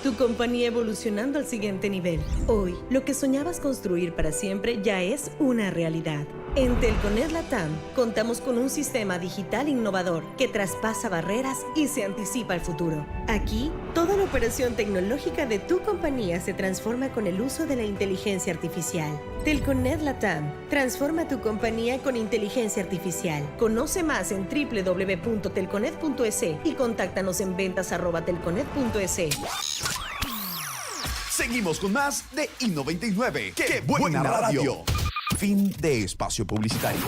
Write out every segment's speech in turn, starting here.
Tu compañía evolucionando al siguiente nivel. Hoy, lo que soñabas construir para siempre ya es una realidad. En Telconet Latam, contamos con un sistema digital innovador que traspasa barreras y se anticipa al futuro. Aquí, toda la operación tecnológica de tu compañía se transforma con el uso de la inteligencia artificial. Telconet Latam, transforma tu compañía con inteligencia artificial. Conoce más en www.telconet.es y contáctanos en ventas@telconet.es. Seguimos con más de I99. ¡Qué buena radio! Fin de espacio publicitario.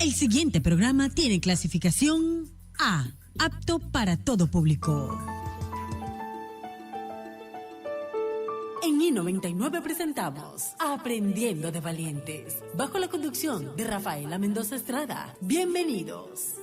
El siguiente programa tiene clasificación A, apto para todo público. En I99 presentamos Aprendiendo de Valientes, bajo la conducción de Rafaela Mendoza Estrada. Bienvenidos.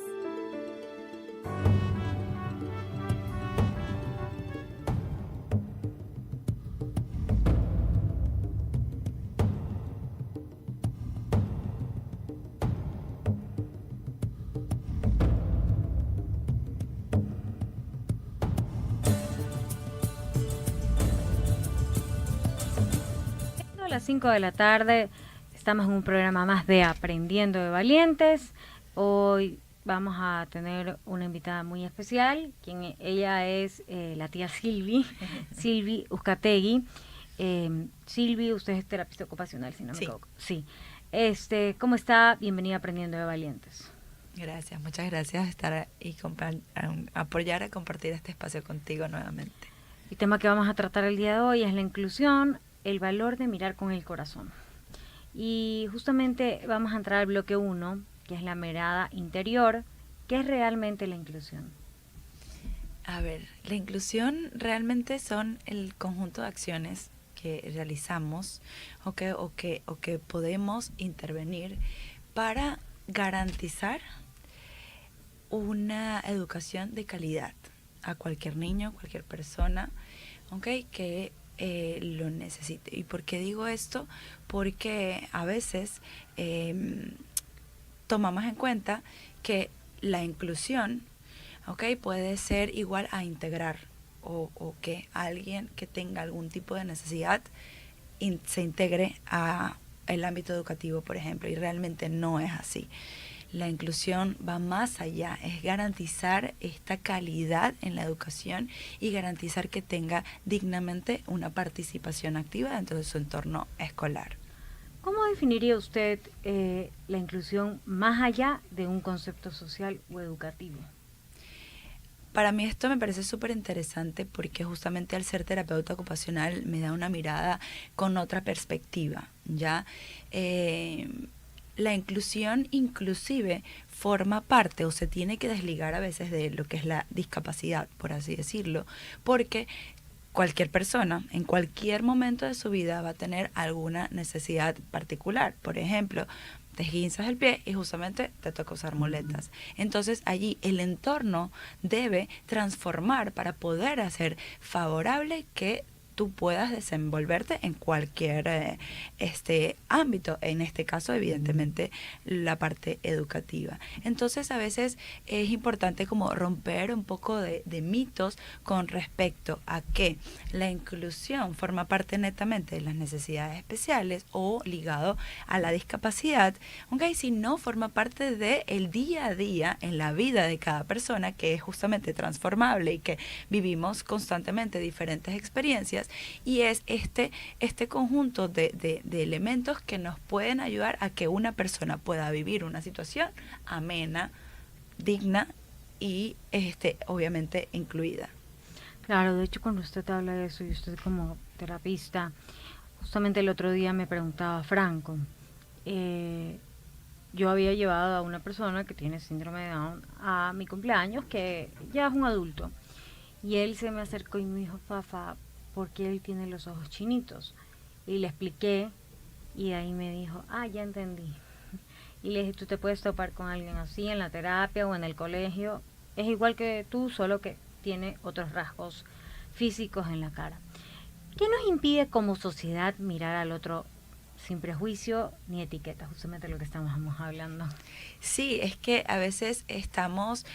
A las 5 de la tarde estamos en un programa más de Aprendiendo de Valientes. Hoy vamos a tener una invitada muy especial, ella es la tía Silvi, Silvi Uzcategui. Silvi, usted es terapista ocupacional, si no me equivoco. Sí. ¿Cómo está? Bienvenida a Aprendiendo de Valientes. Gracias, muchas gracias estar y apoyar a compartir este espacio contigo nuevamente. El tema que vamos a tratar el día de hoy es la inclusión, el valor de mirar con el corazón. Y justamente vamos a entrar al bloque 1, que es la mirada interior. ¿Qué es realmente la inclusión? A ver, la inclusión realmente son el conjunto de acciones que realizamos o que podemos intervenir para garantizar una educación de calidad a cualquier niño, cualquier persona, que lo necesite. ¿Y por qué digo esto? Porque a veces tomamos en cuenta que la inclusión puede ser igual a integrar o que alguien que tenga algún tipo de necesidad se integre a el ámbito educativo, por ejemplo, y realmente no es así. La inclusión va más allá, es garantizar esta calidad en la educación y garantizar que tenga dignamente una participación activa dentro de su entorno escolar. ¿Cómo definiría usted la inclusión más allá de un concepto social o educativo? Para mí esto me parece súper interesante porque justamente al ser terapeuta ocupacional me da una mirada con otra perspectiva, ¿ya? La inclusión inclusive forma parte o se tiene que desligar a veces de lo que es la discapacidad, por así decirlo, porque cualquier persona en cualquier momento de su vida va a tener alguna necesidad particular. Por ejemplo, te esguinzas el pie y justamente te toca usar muletas. Entonces allí el entorno debe transformar para poder hacer favorable que tú puedas desenvolverte en cualquier ámbito, en este caso evidentemente la parte educativa. Entonces a veces es importante como romper un poco de mitos con respecto a que la inclusión forma parte netamente de las necesidades especiales o ligado a la discapacidad, aunque si no forma parte del día a día en la vida de cada persona, que es justamente transformable y que vivimos constantemente diferentes experiencias. Y es este conjunto de elementos que nos pueden ayudar a que una persona pueda vivir una situación amena, digna y obviamente incluida. Claro, de hecho cuando usted habla de eso y usted como terapista, justamente el otro día me preguntaba Franco, yo había llevado a una persona que tiene síndrome de Down a mi cumpleaños, que ya es un adulto, y él se me acercó y me dijo, Fafa, ¿por qué él tiene los ojos chinitos? Y le expliqué, y ahí me dijo, ya entendí. Y le dije, tú te puedes topar con alguien así en la terapia o en el colegio, es igual que tú, solo que tiene otros rasgos físicos en la cara. ¿Qué nos impide como sociedad mirar al otro sin prejuicio ni etiqueta, justamente lo que estamos hablando. Sí, es que a veces estamos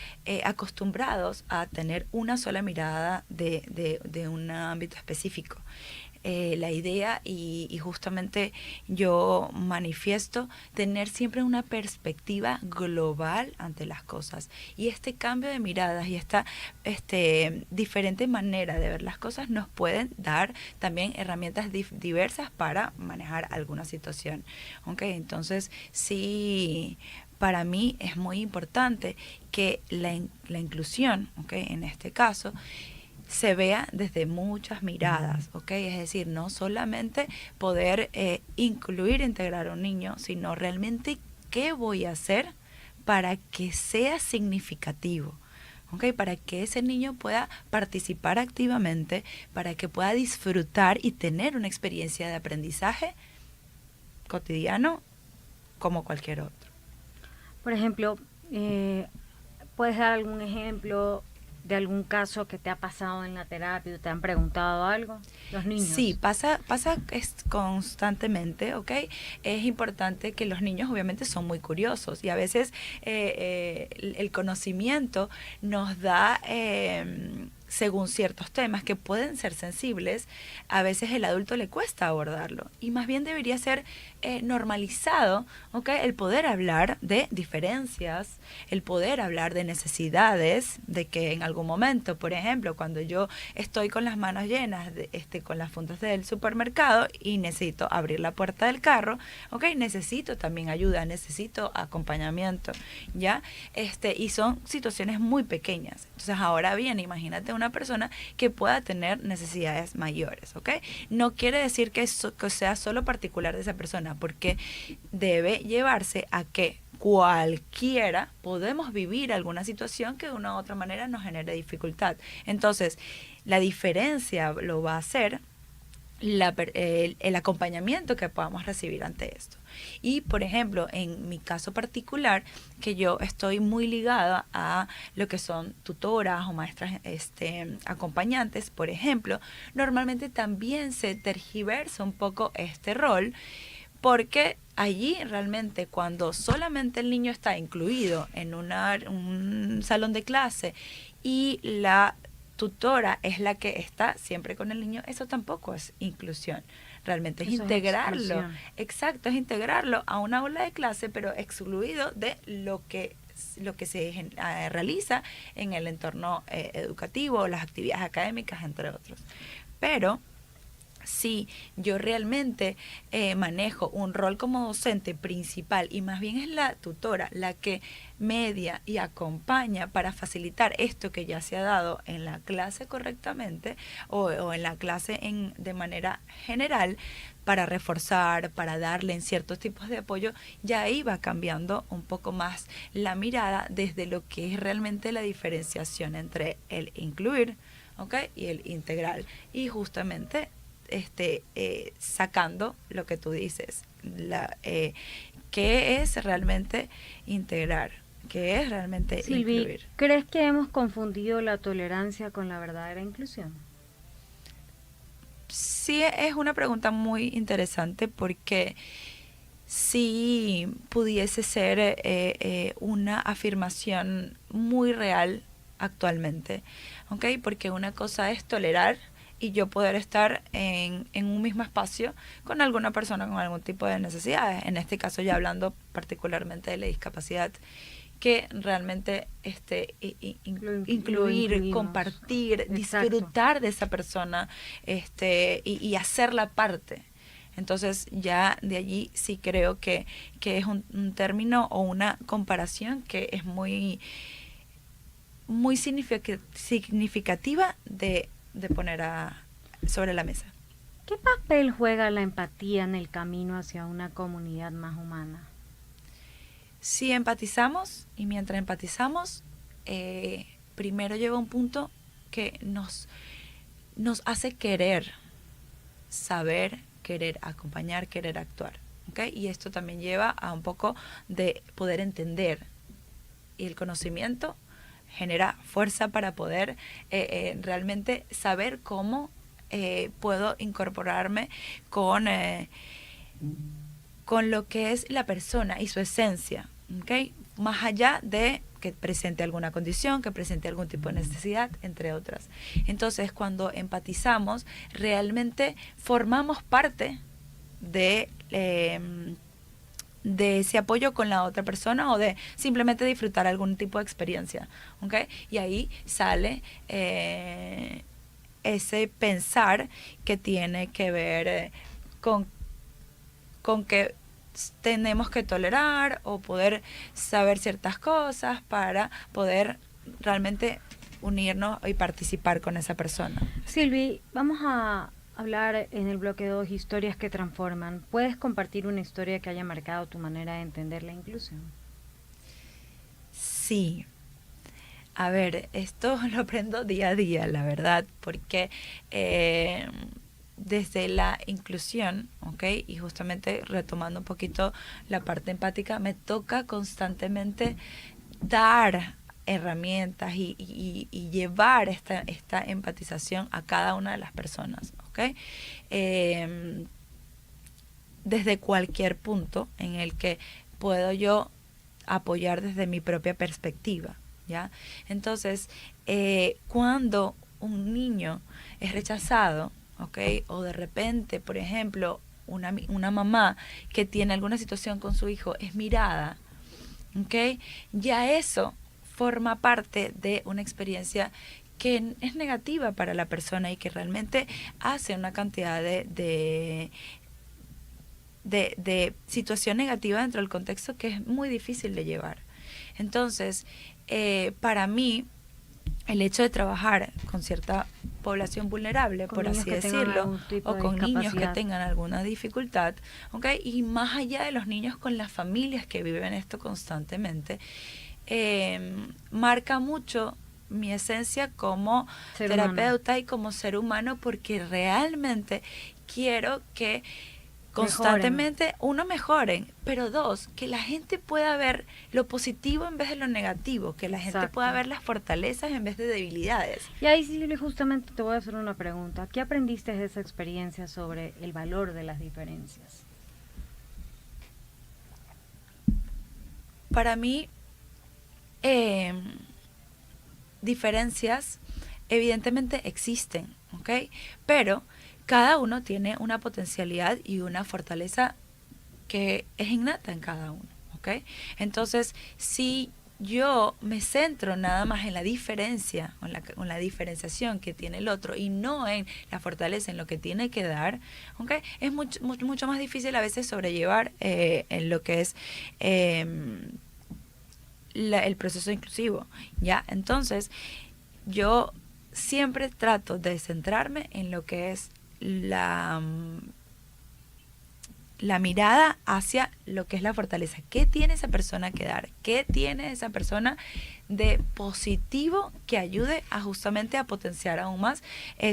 acostumbrados a tener una sola mirada de un ámbito específico. La idea y justamente yo manifiesto tener siempre una perspectiva global ante las cosas, y este cambio de miradas y esta diferente manera de ver las cosas nos pueden dar también herramientas diversas para manejar alguna situación. Okay, entonces sí, para mí es muy importante que la inclusión, okay, en este caso, se vea desde muchas miradas, ¿ok? Es decir, no solamente poder incluir, integrar a un niño, sino realmente qué voy a hacer para que sea significativo, ¿ok? Para que ese niño pueda participar activamente, para que pueda disfrutar y tener una experiencia de aprendizaje cotidiano como cualquier otro. Por ejemplo, ¿puedes dar algún ejemplo de algún caso que te ha pasado en la terapia o te han preguntado algo? Los niños. Sí, pasa constantemente, ¿ok? Es importante que los niños obviamente son muy curiosos y a veces el conocimiento nos da según ciertos temas que pueden ser sensibles, a veces el adulto le cuesta abordarlo y más bien debería ser normalizado, ¿ok? El poder hablar de diferencias, el poder hablar de necesidades, de que en algún momento, por ejemplo, cuando yo estoy con las manos llenas, con las fundas del supermercado y necesito abrir la puerta del carro, ¿ok? Necesito también ayuda, necesito acompañamiento, ¿ya? Y son situaciones muy pequeñas. Entonces, ahora bien, imagínate una persona que pueda tener necesidades mayores, ¿ok? No quiere decir que sea solo particular de esa persona, porque debe llevarse a que cualquiera podemos vivir alguna situación que de una u otra manera nos genere dificultad. Entonces, la diferencia lo va a hacer el acompañamiento que podamos recibir ante esto. Y, por ejemplo, en mi caso particular, que yo estoy muy ligada a lo que son tutoras o maestras acompañantes, por ejemplo, normalmente también se tergiversa un poco este rol, porque allí realmente cuando solamente el niño está incluido en un salón de clase y la tutora es la que está siempre con el niño, eso tampoco es inclusión. Realmente es integrarlo. Exacto, es integrarlo a una aula de clase, pero excluido de lo que se realiza en el entorno educativo, las actividades académicas, entre otros. Pero si yo realmente manejo un rol como docente principal y más bien es la tutora la que media y acompaña para facilitar esto que ya se ha dado en la clase correctamente o en la clase de manera general, para reforzar, para darle en ciertos tipos de apoyo, ya ahí va cambiando un poco más la mirada desde lo que es realmente la diferenciación entre el incluir, ¿okay? Y el integral. Y justamente sacando lo que tú dices, ¿qué es realmente integrar? ¿Qué es realmente Silvi, incluir? ¿crees que hemos confundido la tolerancia con la verdadera inclusión? Sí, es una pregunta muy interesante porque sí pudiese ser una afirmación muy real actualmente, ¿ok? Porque una cosa es tolerar y yo poder estar en un mismo espacio con alguna persona con algún tipo de necesidades, en este caso ya hablando particularmente de la discapacidad, que realmente incluir, compartir, exacto, disfrutar de esa persona y hacerla parte. Entonces ya de allí sí creo que es un término o una comparación que es muy significativa de poner sobre la mesa. ¿Qué papel juega la empatía en el camino hacia una comunidad más humana? Si empatizamos, y mientras empatizamos, primero llega un punto que nos hace querer saber, querer acompañar, querer actuar, ¿okay? Y esto también lleva a un poco de poder entender, y el conocimiento genera fuerza para poder realmente saber cómo puedo incorporarme con con lo que es la persona y su esencia, ¿ok? Más allá de que presente alguna condición, que presente algún tipo de necesidad, entre otras. Entonces, cuando empatizamos, realmente formamos parte de ese apoyo con la otra persona o de simplemente disfrutar algún tipo de experiencia, ¿ok? Y ahí sale ese pensar que tiene que ver con que tenemos que tolerar o poder saber ciertas cosas para poder realmente unirnos y participar con esa persona. Silvi, vamos a hablar en el bloque 2, historias que transforman. ¿Puedes compartir una historia que haya marcado tu manera de entender la inclusión? Sí. A ver, esto lo aprendo día a día, la verdad, porque desde la inclusión, ¿ok? Y justamente retomando un poquito la parte empática, me toca constantemente dar herramientas y llevar esta empatización a cada una de las personas, ¿ok? Desde cualquier punto en el que puedo yo apoyar desde mi propia perspectiva, ¿ya? Entonces, cuando un niño es rechazado, ¿okay? O de repente, por ejemplo, una mamá que tiene alguna situación con su hijo es mirada, ¿okay? Ya eso forma parte de una experiencia que es negativa para la persona y que realmente hace una cantidad de situación negativa dentro del contexto que es muy difícil de llevar. Entonces, para mí, el hecho de trabajar con cierta población vulnerable, por así decirlo, o con niños que tengan alguna dificultad, ¿okay? Y más allá de los niños, con las familias que viven esto constantemente, marca mucho mi esencia como terapeuta y como ser humano, porque realmente quiero que constantemente, uno, mejoren, pero dos, que la gente pueda ver lo positivo en vez de lo negativo, que la gente pueda ver las fortalezas en vez de debilidades. Y ahí, Silvia, justamente te voy a hacer una pregunta. ¿Qué aprendiste de esa experiencia sobre el valor de las diferencias? Para mí, diferencias evidentemente existen, ¿ok? Pero cada uno tiene una potencialidad y una fortaleza que es innata en cada uno, ¿ok? Entonces, si yo me centro nada más en la diferencia, en la diferenciación que tiene el otro y no en la fortaleza, en lo que tiene que dar, ¿ok? Es mucho más difícil a veces sobrellevar en lo que es el proceso inclusivo, ¿ya? Entonces, yo siempre trato de centrarme en lo que es la mirada hacia lo que es la fortaleza. ¿Qué tiene esa persona que dar? ¿Qué tiene esa persona de positivo que ayude a justamente a potenciar aún más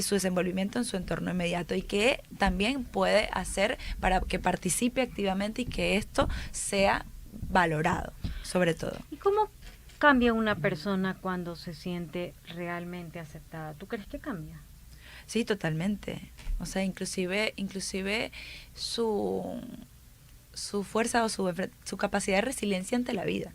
su desenvolvimiento en su entorno inmediato, y que también puede hacer para que participe activamente y que esto sea valorado, sobre todo? ¿Y cómo cambia una persona cuando se siente realmente aceptada? ¿Tú crees que cambia? Sí, totalmente. O sea, inclusive su fuerza o su capacidad de resiliencia ante la vida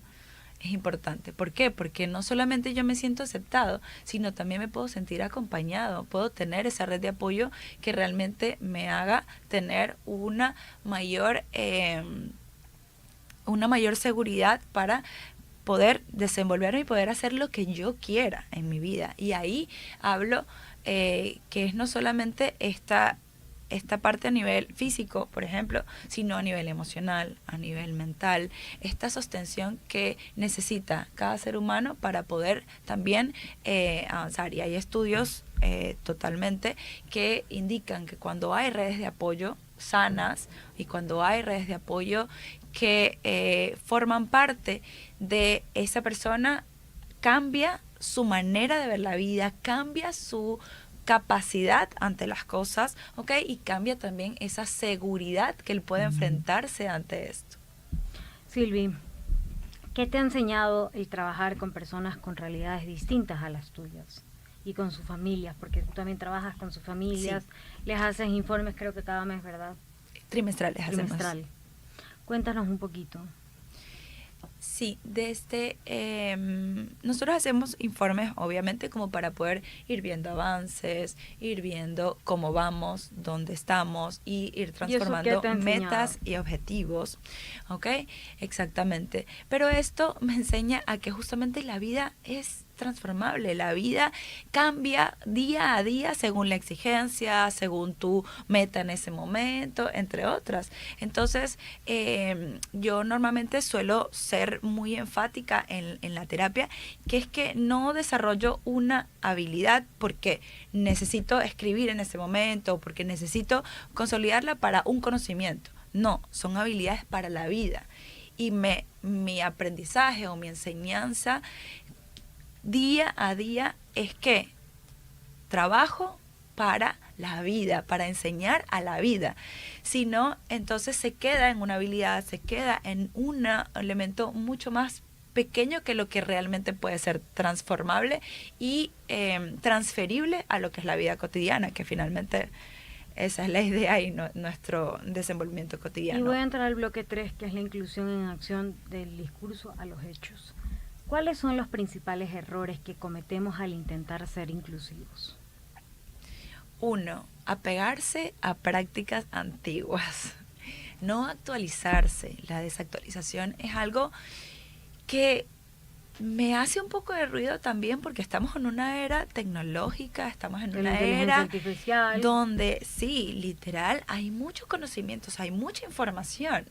es importante. ¿Por qué? Porque no solamente yo me siento aceptado, sino también me puedo sentir acompañado, puedo tener esa red de apoyo que realmente me haga tener una mayor seguridad para poder desenvolverme y poder hacer lo que yo quiera en mi vida. Y ahí hablo que es no solamente esta parte a nivel físico, por ejemplo, sino a nivel emocional, a nivel mental, esta sostención que necesita cada ser humano para poder también avanzar. Y hay estudios totalmente que indican que cuando hay redes de apoyo sanas y cuando hay redes de apoyo que forman parte de esa persona, cambia su manera de ver la vida, cambia su capacidad ante las cosas, ¿ok? Y cambia también esa seguridad que él puede enfrentarse ante esto. Silvi, ¿qué te ha enseñado el trabajar con personas con realidades distintas a las tuyas y con sus familias? Porque tú también trabajas con sus familias, sí. Les haces informes creo que cada mes, ¿verdad? trimestrales hacemos. Trimestral. Cuéntanos un poquito. Sí, nosotros hacemos informes, obviamente, como para poder ir viendo avances, ir viendo cómo vamos, dónde estamos y ir transformando metas y objetivos, ¿ok? Exactamente. Pero esto me enseña a que justamente la vida es transformable, la vida cambia día a día según la exigencia, según tu meta en ese momento, entre otras. Entonces, yo normalmente suelo ser muy enfática en la terapia, que es que no desarrollo una habilidad porque necesito escribir en ese momento, porque necesito consolidarla para un conocimiento. No, son habilidades para la vida. Y mi aprendizaje o mi enseñanza día a día es que trabajo para la vida, para enseñar a la vida. Si no, entonces se queda en una habilidad, se queda en un elemento mucho más pequeño que lo que realmente puede ser transformable y transferible a lo que es la vida cotidiana, que finalmente esa es la idea y nuestro desenvolvimiento cotidiano. Y voy a entrar al bloque 3, que es la inclusión en acción del discurso a los hechos. ¿Cuáles son los principales errores que cometemos al intentar ser inclusivos? 1. Apegarse a prácticas antiguas. No actualizarse. La desactualización es algo que me hace un poco de ruido también porque estamos en una era tecnológica, estamos en una era artificial, donde sí, literal, hay muchos conocimientos, hay mucha información.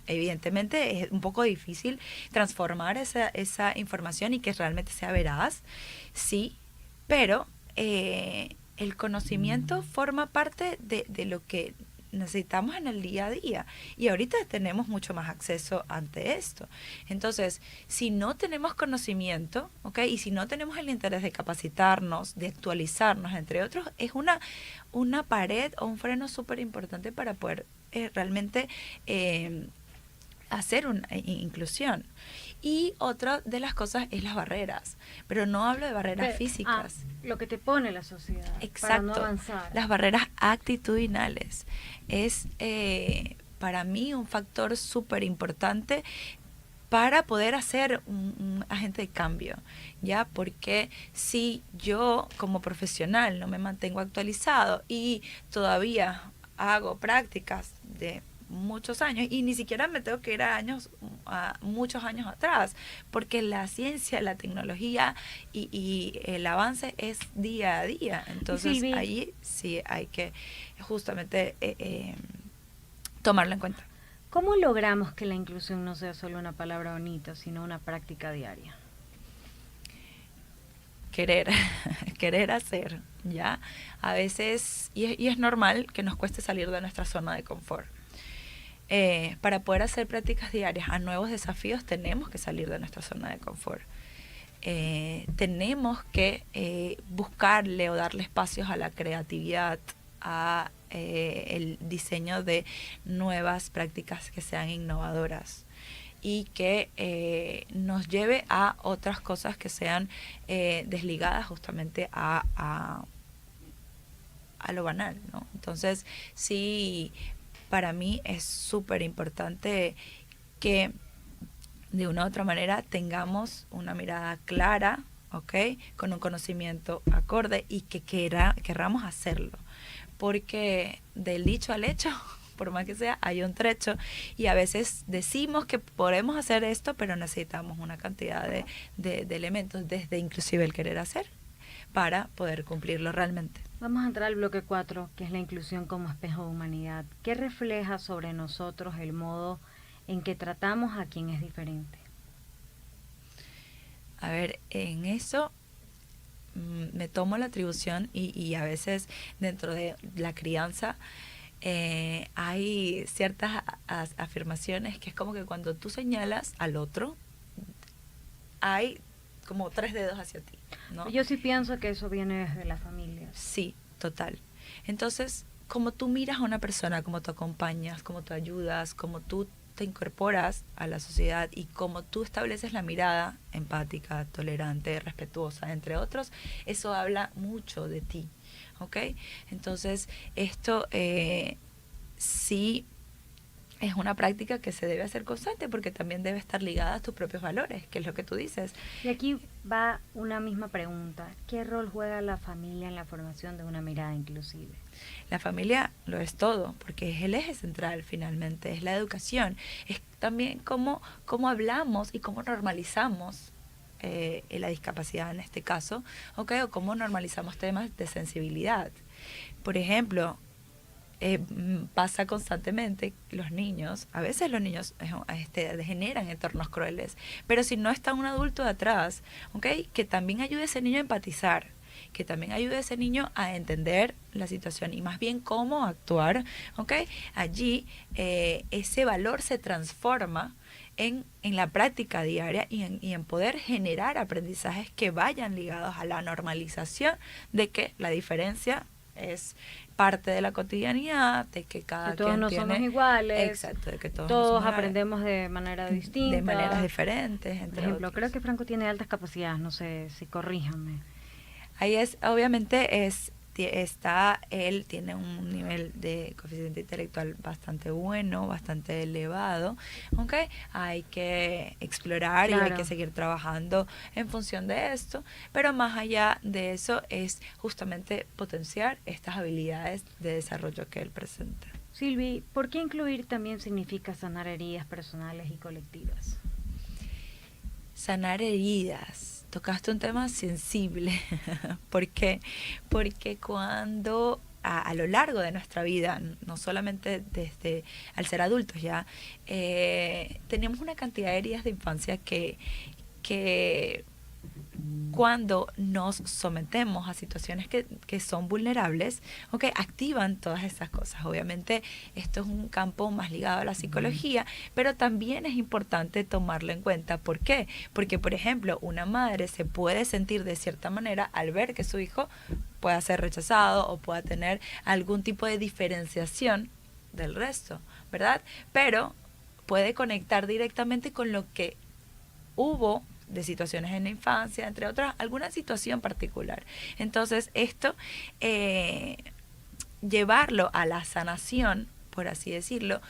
Evidentemente es un poco difícil transformar esa información y que realmente sea veraz, sí, pero el conocimiento forma parte de lo que necesitamos en el día a día y ahorita tenemos mucho más acceso ante esto. Entonces, si no tenemos conocimiento, ¿ok? Y si no tenemos el interés de capacitarnos, de actualizarnos, entre otros, es una pared o un freno súper importante para poder realmente hacer una inclusión. Y otra de las cosas es las barreras, pero no hablo de barreras físicas. Lo que te pone la sociedad. Exacto. Para no avanzar. Las barreras actitudinales es para mí un factor súper importante para poder hacer un agente de cambio, ¿ya? Porque si yo como profesional no me mantengo actualizado y todavía hago prácticas de muchos años y ni siquiera me tengo que ir a muchos años atrás, porque la ciencia, la tecnología y el avance es día a día. Entonces ahí sí hay que justamente tomarlo en cuenta. ¿Cómo logramos que la inclusión no sea solo una palabra bonita, sino una práctica diaria? Querer hacer, ¿ya? A veces, y es normal que nos cueste salir de nuestra zona de confort. Para poder hacer prácticas diarias a nuevos desafíos tenemos que salir de nuestra zona de confort. Tenemos que buscarle o darle espacios a la creatividad, a el diseño de nuevas prácticas que sean innovadoras y que nos lleve a otras cosas que sean desligadas justamente a lo banal, ¿no? Entonces, sí, para mí es súper importante que de una u otra manera tengamos una mirada clara, ¿ok? Con un conocimiento acorde y que querramos hacerlo. Porque del dicho al hecho, por más que sea, hay un trecho y a veces decimos que podemos hacer esto, pero necesitamos una cantidad de elementos, desde inclusive el querer hacer, para poder cumplirlo realmente. Vamos a entrar al bloque 4, que es la inclusión como espejo de humanidad. ¿Qué refleja sobre nosotros el modo en que tratamos a quien es diferente? A ver, en eso me tomo la atribución y a veces dentro de la crianza hay ciertas afirmaciones que es como que cuando tú señalas al otro, hay como 3 dedos hacia ti, ¿no? Yo sí pienso que eso viene desde la familia. Sí, total. Entonces, como tú miras a una persona, como tú acompañas, como tú ayudas, como tú te incorporas a la sociedad y como tú estableces la mirada empática, tolerante, respetuosa, entre otros, eso habla mucho de ti, ¿ok? Entonces, esto sí es una práctica que se debe hacer constante porque también debe estar ligada a tus propios valores, que es lo que tú dices. Y aquí va una misma pregunta. ¿Qué rol juega la familia en la formación de una mirada inclusive? La familia lo es todo, porque es el eje central finalmente, es la educación. Es también cómo hablamos y cómo normalizamos la discapacidad en este caso, ¿okay? O cómo normalizamos temas de sensibilidad. Por ejemplo, pasa constantemente a veces los niños generan entornos crueles, pero si no está un adulto detrás, ¿okay? Que también ayude a ese niño a empatizar, que también ayude a ese niño a entender la situación y más bien cómo actuar, ¿okay? Allí ese valor se transforma en la práctica diaria y en poder generar aprendizajes que vayan ligados a la normalización de que la diferencia es parte de la cotidianidad, de que cada que todos quien no tiene, somos iguales, exacto, de que todos todos no somos aprendemos de manera distinta, de maneras diferentes, por entre ejemplo, otros. creo que Franco tiene altas capacidades, no sé si corríjame. Ahí él tiene un nivel de coeficiente intelectual bastante bueno, bastante elevado, ¿okay? Hay que explorar Claro. y hay que seguir trabajando en función de esto, pero más allá de eso es justamente potenciar estas habilidades de desarrollo que él presenta. Silvi, ¿por qué incluir también significa sanar heridas personales y colectivas? Sanar heridas. Tocaste un tema sensible. ¿Por qué? Porque cuando a lo largo de nuestra vida, no solamente desde al ser adultos ya, tenemos una cantidad de heridas de infancia que cuando nos sometemos a situaciones que son vulnerables, ¿okay? Activan todas esas cosas. Obviamente esto es un campo más ligado a la psicología, pero también es importante tomarlo en cuenta. ¿Por qué? Porque, por ejemplo, una madre se puede sentir de cierta manera al ver que su hijo pueda ser rechazado o pueda tener algún tipo de diferenciación del resto, ¿verdad? Pero puede conectar directamente con lo que hubo de situaciones en la infancia, entre otras, alguna situación particular. Entonces, esto, llevarlo a la sanación, por así decirlo,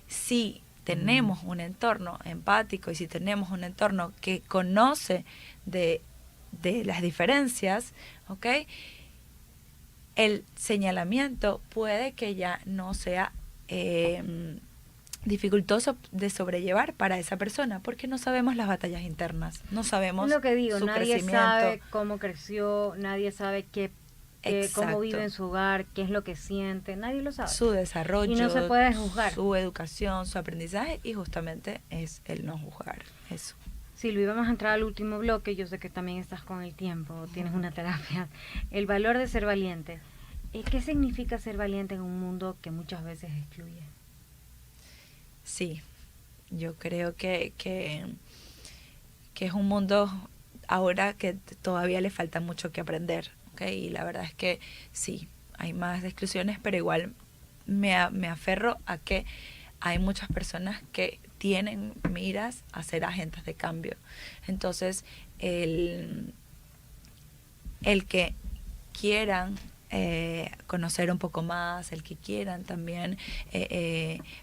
si tenemos un entorno empático y si tenemos un entorno que conoce de las diferencias, ¿ok? El señalamiento puede que ya no sea dificultoso de sobrellevar para esa persona, porque no sabemos las batallas internas, no sabemos Es lo que digo, su nadie crecimiento. sabe cómo creció, nadie sabe cómo Exacto. vive en su hogar, qué es lo que siente, nadie lo sabe. Su desarrollo, Y no se puede juzgar. su educación, su aprendizaje, y justamente es el no juzgar eso. Silvi, vamos a entrar al último bloque, yo sé que también estás con el tiempo, tienes una terapia. El valor de ser valiente. ¿Qué significa ser valiente en un mundo que muchas veces excluye? Sí, yo creo que es un mundo ahora que todavía le falta mucho que aprender, ¿okay? Y la verdad es que sí, hay más exclusiones, pero igual me aferro a que hay muchas personas que tienen miras a ser agentes de cambio. Entonces, el que quieran conocer un poco más, el que quieran también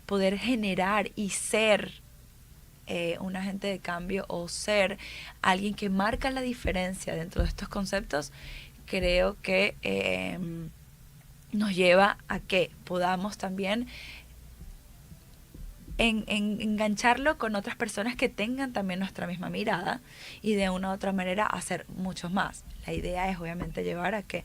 poder generar y ser un agente de cambio o ser alguien que marca la diferencia dentro de estos conceptos, creo que nos lleva a que podamos también engancharlo con otras personas que tengan también nuestra misma mirada y de una u otra manera hacer muchos más. La idea es obviamente llevar a que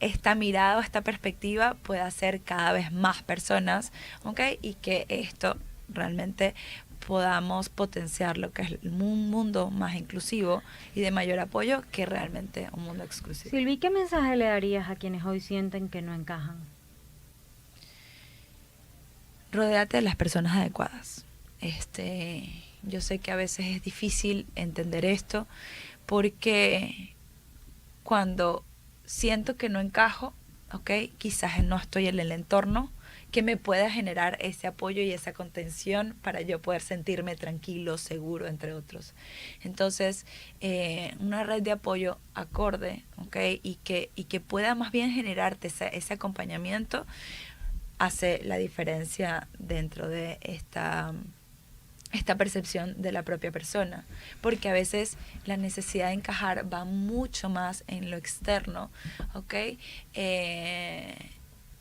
esta mirada o esta perspectiva pueda ser cada vez más personas, ¿okay? Y que esto realmente podamos potenciar lo que es un mundo más inclusivo y de mayor apoyo que realmente un mundo exclusivo. Silvi, ¿qué mensaje le darías a quienes hoy sienten que no encajan? Rodéate de las personas adecuadas. Yo sé que a veces es difícil entender esto porque cuando siento que no encajo, ¿okay? Quizás no estoy en el entorno que me pueda generar ese apoyo y esa contención para yo poder sentirme tranquilo, seguro, entre otros. Entonces, una red de apoyo acorde, ¿okay? y que pueda más bien generarte ese acompañamiento, hace la diferencia dentro de esta percepción de la propia persona, porque a veces la necesidad de encajar va mucho más en lo externo, ¿ok?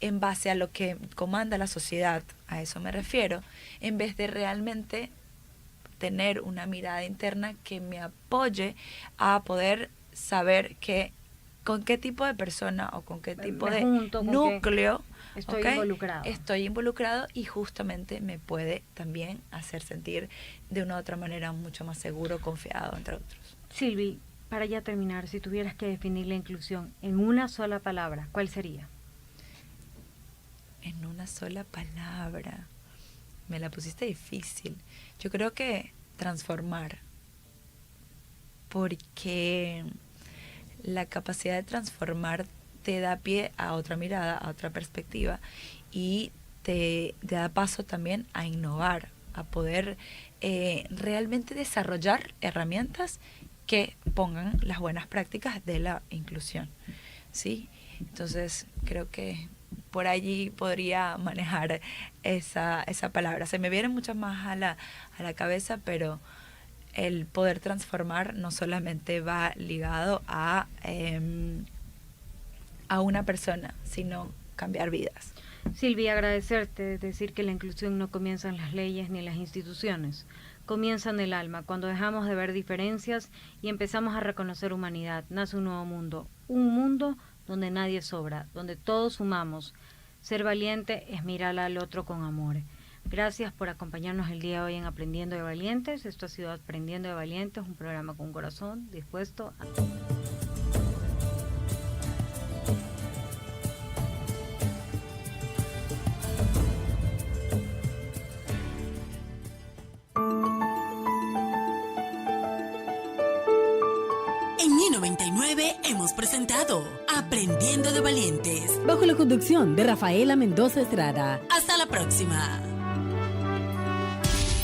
En base a lo que comanda la sociedad, a eso me refiero, en vez de realmente tener una mirada interna que me apoye a poder saber con qué tipo de persona o con qué tipo de núcleo estoy involucrado, y justamente me puede también hacer sentir de una u otra manera mucho más seguro, confiado, entre otros. Silvi, para ya terminar, si tuvieras que definir la inclusión en una sola palabra, ¿cuál sería? En una sola palabra. Me la pusiste difícil. Yo creo que transformar. Porque la capacidad de transformar te da pie a otra mirada, a otra perspectiva, y te da paso también a innovar, a poder realmente desarrollar herramientas que pongan las buenas prácticas de la inclusión, ¿sí? Entonces creo que por allí podría manejar esa palabra. Se me vienen muchas más a la cabeza, pero el poder transformar no solamente va ligado a una persona, sino cambiar vidas. Silvia, agradecerte, decir que la inclusión no comienza en las leyes ni en las instituciones, comienza en el alma, cuando dejamos de ver diferencias y empezamos a reconocer humanidad. Nace un nuevo mundo, un mundo donde nadie sobra, donde todos sumamos. Ser valiente es mirar al otro con amor. Gracias por acompañarnos el día de hoy en Aprendiendo de Valientes. Esto ha sido Aprendiendo de Valientes, un programa con un corazón dispuesto a... En I99 hemos presentado Aprendiendo de Valientes, bajo la conducción de Rafaela Mendoza Estrada. Hasta la próxima.